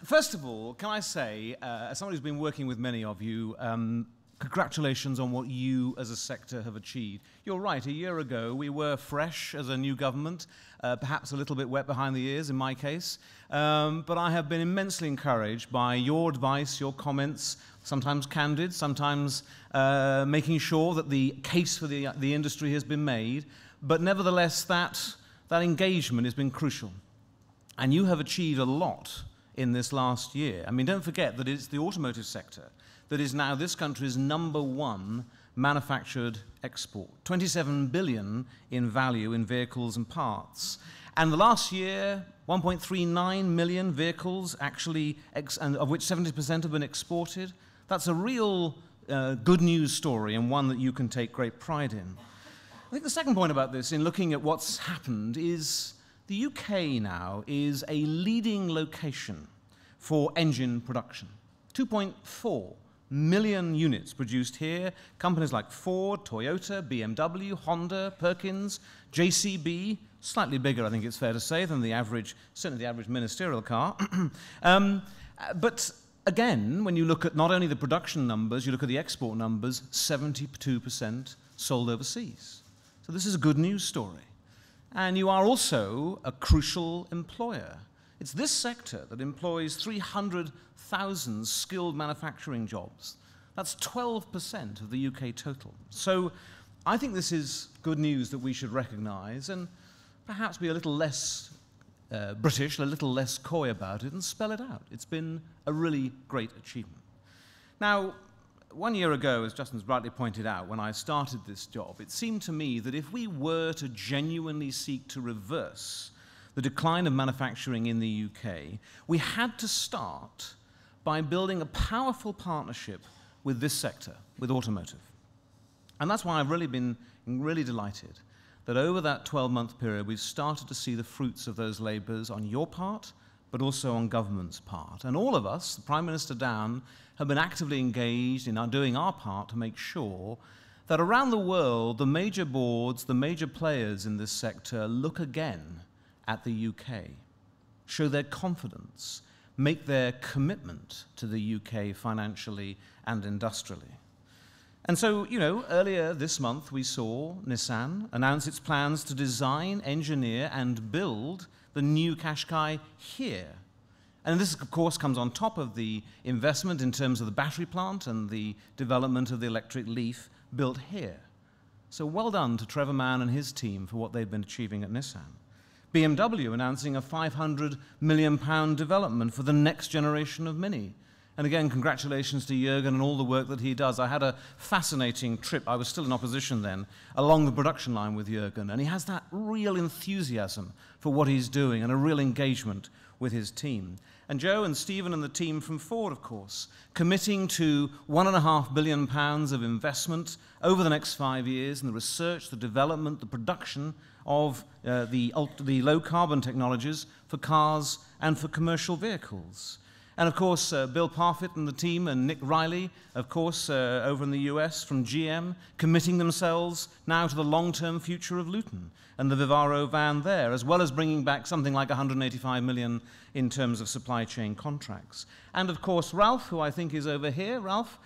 First of all, can I say, as somebody who's been working with many of you, congratulations on what you as a sector have achieved. You're right, a year ago we were fresh as a new government, perhaps a little bit wet behind the ears in my case, but I have been immensely encouraged by your advice, your comments, sometimes candid, sometimes making sure that the case for the industry has been made, but nevertheless that engagement has been crucial. And you have achieved a lot in this last year. I mean, don't forget that it's the automotive sector that is now this country's #1 manufactured export. 27 billion in value in vehicles and parts. And the last year, 1.39 million vehicles actually, and of which 70% have been exported. That's a real good news story and one that you can take great pride in. I think the second point about this, in looking at what's happened, is the UK now is a leading location for engine production. 2.4 million units produced here. Companies like Ford, Toyota, BMW, Honda, Perkins, JCB, slightly bigger, I think it's fair to say, than the average, certainly the average ministerial car. But again, when you look at not only the production numbers, you look at the export numbers, 72% sold overseas. So this is a good news story. And you are also a crucial employer. It's this sector that employs 300,000 skilled manufacturing jobs. That's 12% of the UK total. So I think this is good news that we should recognize and perhaps be a little less British, a little less coy about it and spell it out. It's been a really great achievement. Now, 1 year ago, as Justin's rightly pointed out, when I started this job, it seemed to me that if we were to genuinely seek to reverse the decline of manufacturing in the UK, we had to start by building a powerful partnership with this sector, with automotive. And that's why I've really been really delighted that over that 12-month period, we've started to see the fruits of those labours on your part, but also on government's part. And all of us, the Prime Minister down, have been actively engaged in doing our part to make sure that around the world, the major boards, the major players in this sector look again at the UK, show their confidence, make their commitment to the UK financially and industrially. And so, you know, earlier this month we saw Nissan announce its plans to design, engineer, and build the new Qashqai here. And this, of course, comes on top of the investment in terms of the battery plant and the development of the electric Leaf built here. So well done to Trevor Mann and his team for what they've been achieving at Nissan. BMW announcing a £500 million development for the next generation of Mini. And again, congratulations to Jürgen and all the work that he does. I had a fascinating trip, I was still in opposition then, along the production line with Jürgen, and he has that real enthusiasm for what he's doing and a real engagement with his team. And Joe and Stephen and the team from Ford, of course, committing to £1.5 billion of investment over the next 5 years in the research, the development, the production of the low-carbon technologies for cars and for commercial vehicles. And of course, Bill Parfitt and the team and Nick Riley, of course, over in the US from GM, committing themselves now to the long-term future of Luton and the Vivaro van there, as well as bringing back something like 185 million in terms of supply chain contracts. And of course, Ralph, who I think is over here, Ralph,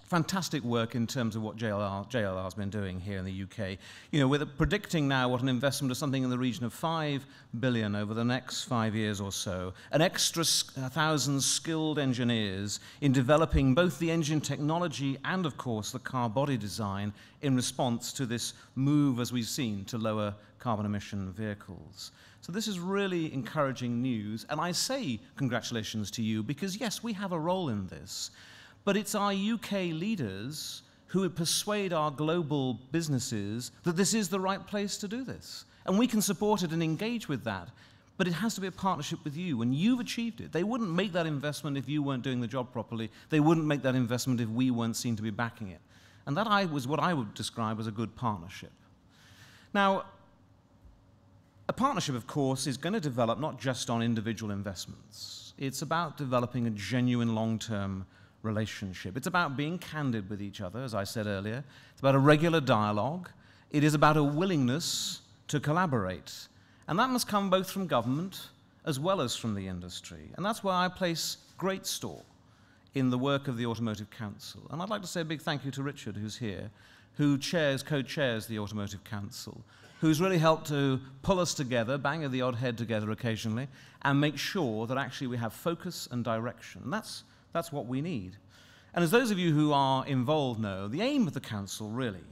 fantastic work in terms of what JLR's been doing here in the UK. You know, we're predicting now what an investment of something in the region of 5 billion over the next 5 years or so, an extra 1,000 skilled engineers in developing both the engine technology and, of course, the car body design in response to this move, as we've seen, to lower carbon emission vehicles. So this is really encouraging news, and I say congratulations to you because, yes, we have a role in this. But it's our UK leaders who would persuade our global businesses that this is the right place to do this. And we can support it and engage with that. But it has to be a partnership with you, and you've achieved it. They wouldn't make that investment if you weren't doing the job properly. They wouldn't make that investment if we weren't seen to be backing it. And that was what I would describe as a good partnership. Now, a partnership, of course, is going to develop not just on individual investments. It's about developing a genuine long-term relationship. It's about being candid with each other, as I said earlier. It's about a regular dialogue. It is about a willingness to collaborate. And that must come both from government as well as from the industry. And that's why I place great store in the work of the Automotive Council. And I'd like to say a big thank you to Richard, who's here, who co-chairs the Automotive Council, who's really helped to pull us together, bang the odd head together occasionally, and make sure that actually we have focus and direction. And that's what we need. And as those of you who are involved know, the aim of the Council really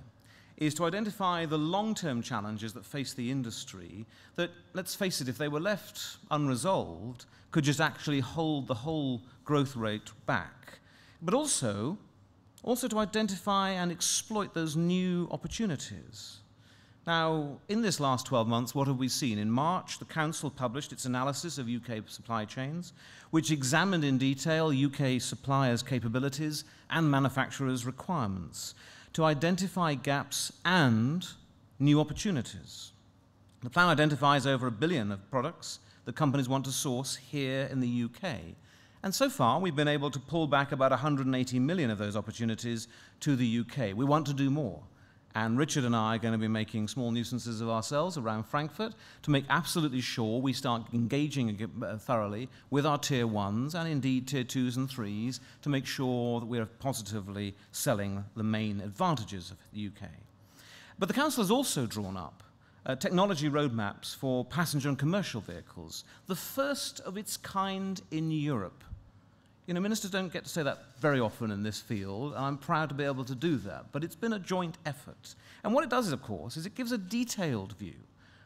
is to identify the long-term challenges that face the industry that, let's face it, if they were left unresolved, could just actually hold the whole growth rate back. But also to identify and exploit those new opportunities. Now, in this last 12 months, what have we seen? In March, the Council published its analysis of UK supply chains, which examined in detail UK suppliers' capabilities and manufacturers' requirements to identify gaps and new opportunities. The plan identifies over 1 billion of products that companies want to source here in the UK. And so far, we've been able to pull back about 180 million of those opportunities to the UK. We want to do more. And Richard and I are going to be making small nuisances of ourselves around Frankfurt to make absolutely sure we start engaging thoroughly with our tier ones and indeed tier twos and threes to make sure that we're positively selling the main advantages of the UK. But the Council has also drawn up technology roadmaps for passenger and commercial vehicles, the first of its kind in Europe. You know, ministers don't get to say that very often in this field, and I'm proud to be able to do that, but it's been a joint effort. And what it does, of course, is it gives a detailed view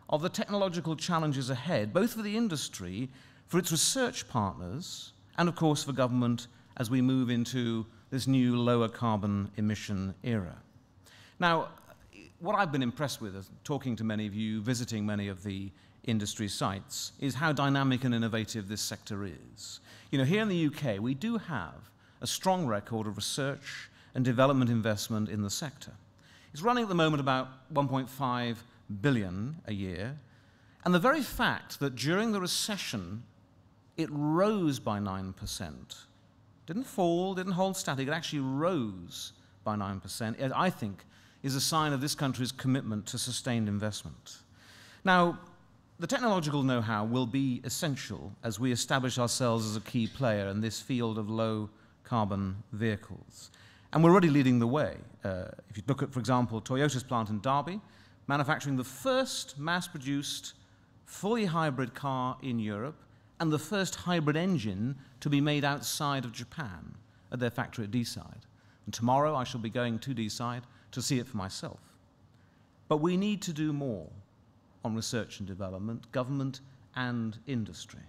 of the technological challenges ahead, both for the industry, for its research partners, and of course for government as we move into this new lower carbon emission era. Now, what I've been impressed with, talking to many of you, visiting many of the industry sites, is how dynamic and innovative this sector is. You know, here in the UK, we do have a strong record of research and development investment in the sector. It's running at the moment about 1.5 billion a year, and the very fact that during the recession it rose by 9%, didn't fall, didn't hold static, it actually rose by 9%, I think is a sign of this country's commitment to sustained investment. Now, the technological know-how will be essential as we establish ourselves as a key player in this field of low-carbon vehicles. And we're already leading the way. If you look at, for example, Toyota's plant in Derby, manufacturing the first mass-produced fully hybrid car in Europe and the first hybrid engine to be made outside of Japan at their factory at Deeside. And tomorrow I shall be going to Deeside to see it for myself. But we need to do more on research and development, government and industry.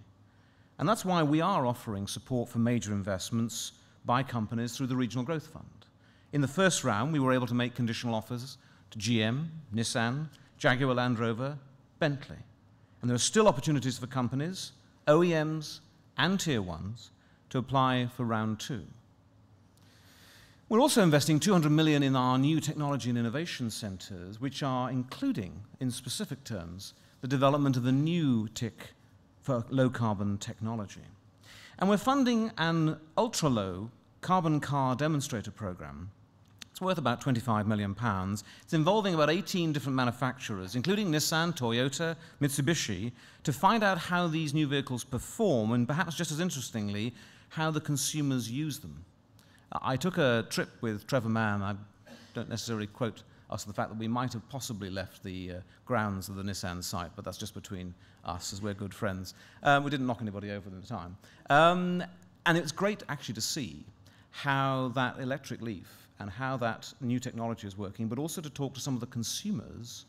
And that's why we are offering support for major investments by companies through the Regional Growth Fund. In the first round, we were able to make conditional offers to GM, Nissan, Jaguar Land Rover, Bentley. And there are still opportunities for companies, OEMs and tier ones to apply for round 2. We're also investing 200 million in our new technology and innovation centres, which are including, in specific terms, the development of the new TIC for low-carbon technology. And we're funding an ultra-low carbon car demonstrator programme. It's worth about £25 million. It's involving about 18 different manufacturers, including Nissan, Toyota, Mitsubishi, to find out how these new vehicles perform and perhaps just as interestingly, how the consumers use them. I took a trip with Trevor Mann. I don't necessarily quote us the fact that we might have possibly left the grounds of the Nissan site, but that's just between us as we're good friends. We didn't knock anybody over at the time. And it was great actually to see how that electric Leaf and how that new technology is working, but also to talk to some of the consumers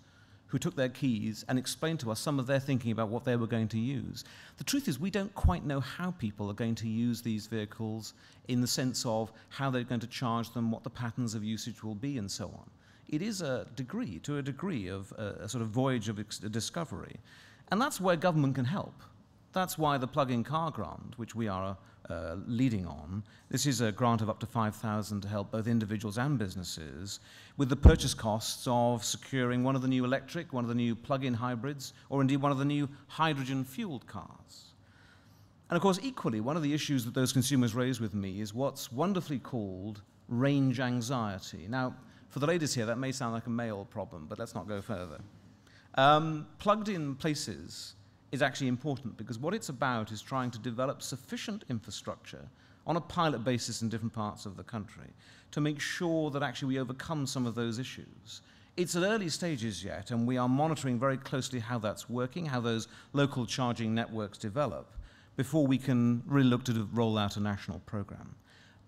who took their keys and explained to us some of their thinking about what they were going to use. The truth is we don't quite know how people are going to use these vehicles in the sense of how they're going to charge them, what the patterns of usage will be, and so on. It is a degree of a sort of voyage of discovery. And that's where government can help. That's why the plug-in car grant, which we are leading on, this is a grant of up to 5,000 to help both individuals and businesses with the purchase costs of securing one of the new electric, one of the new plug-in hybrids, or indeed one of the new hydrogen-fueled cars. And of course, equally, one of the issues that those consumers raise with me is what's wonderfully called range anxiety. Now, for the ladies here, that may sound like a male problem, but let's not go further. Plugged-in places is actually important, because what it's about is trying to develop sufficient infrastructure on a pilot basis in different parts of the country to make sure that actually we overcome some of those issues. It's at early stages yet, and we are monitoring very closely how that's working, how those local charging networks develop, before we can really look to roll out a national program.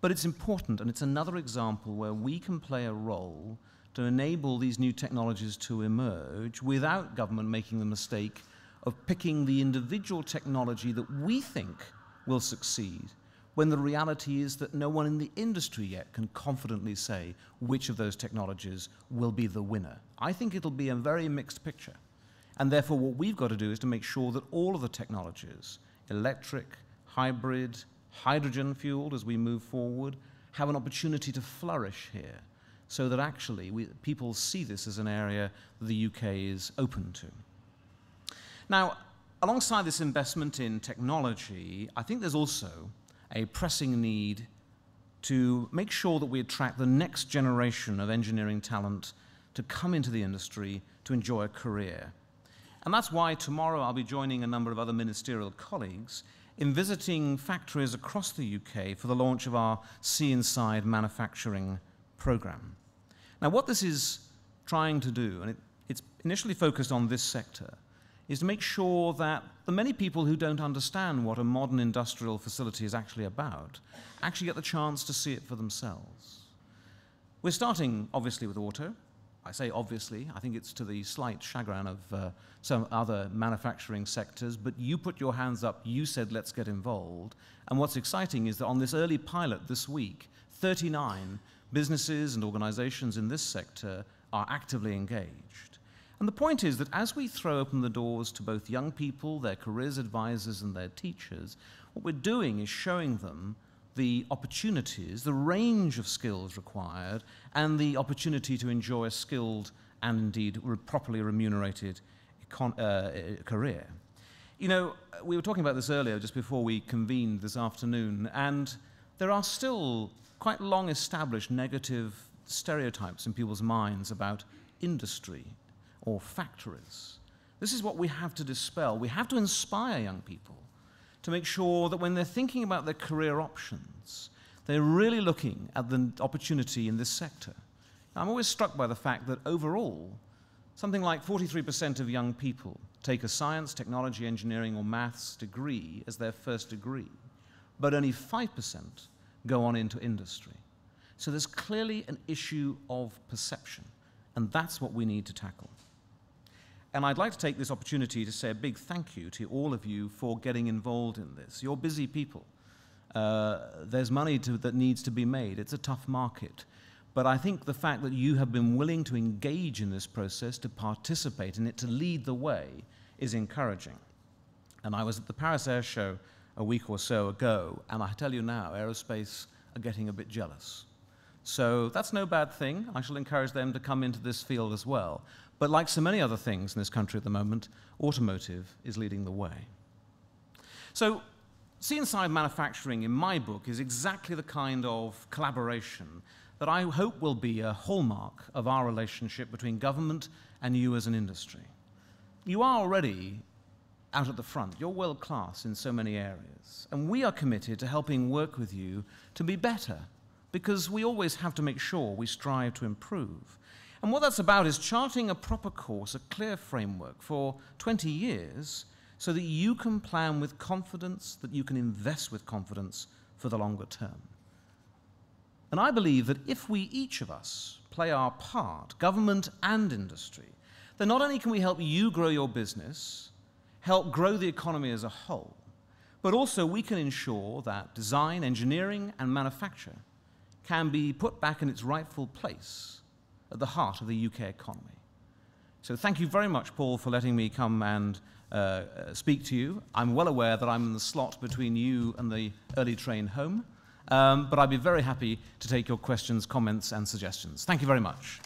But it's important, and it's another example where we can play a role to enable these new technologies to emerge without government making the mistake of picking the individual technology that we think will succeed, when the reality is that no one in the industry yet can confidently say which of those technologies will be the winner. I think it'll be a very mixed picture. And therefore, what we've got to do is to make sure that all of the technologies, electric, hybrid, hydrogen-fueled as we move forward, have an opportunity to flourish here, so that actually people see this as an area that the UK is open to. Now, alongside this investment in technology, I think there's also a pressing need to make sure that we attract the next generation of engineering talent to come into the industry to enjoy a career. And that's why tomorrow I'll be joining a number of other ministerial colleagues in visiting factories across the UK for the launch of our See Inside manufacturing program. Now, what this is trying to do, and it's initially focused on this sector, is to make sure that the many people who don't understand what a modern industrial facility is actually about actually get the chance to see it for themselves. We're starting, obviously, with auto. I say obviously, I think it's to the slight chagrin of some other manufacturing sectors, but you put your hands up, you said let's get involved. And what's exciting is that on this early pilot this week, 39 businesses and organizations in this sector are actively engaged. And the point is that as we throw open the doors to both young people, their careers advisors, and their teachers, what we're doing is showing them the opportunities, the range of skills required, and the opportunity to enjoy a skilled and indeed properly remunerated career. You know, we were talking about this earlier, just before we convened this afternoon, and there are still quite long-established negative stereotypes in people's minds about industry or factories. This is what we have to dispel. We have to inspire young people to make sure that when they're thinking about their career options, they're really looking at the opportunity in this sector. Now, I'm always struck by the fact that overall, something like 43% of young people take a science, technology, engineering, or maths degree as their first degree, but only 5% go on into industry. So there's clearly an issue of perception, and that's what we need to tackle. And I'd like to take this opportunity to say a big thank you to all of you for getting involved in this. You're busy people. There's money that needs to be made. It's a tough market. But I think the fact that you have been willing to engage in this process, to participate in it, to lead the way, is encouraging. And I was at the Paris Air Show a week or so ago, and I tell you now, aerospace are getting a bit jealous. So that's no bad thing. I shall encourage them to come into this field as well. But like so many other things in this country at the moment, automotive is leading the way. So See Inside manufacturing, in my book, is exactly the kind of collaboration that I hope will be a hallmark of our relationship between government and you as an industry. You are already out at the front. You're world class in so many areas. And we are committed to helping work with you to be better, because we always have to make sure we strive to improve. And what that's about is charting a proper course, a clear framework for 20 years, so that you can plan with confidence, that you can invest with confidence for the longer term. And I believe that if we, each of us, play our part, government and industry, then not only can we help you grow your business, help grow the economy as a whole, but also we can ensure that design, engineering, and manufacture can be put back in its rightful place at the heart of the UK economy. So thank you very much, Paul, for letting me come and speak to you. I'm well aware that I'm in the slot between you and the early train home, but I'd be very happy to take your questions, comments, and suggestions. Thank you very much.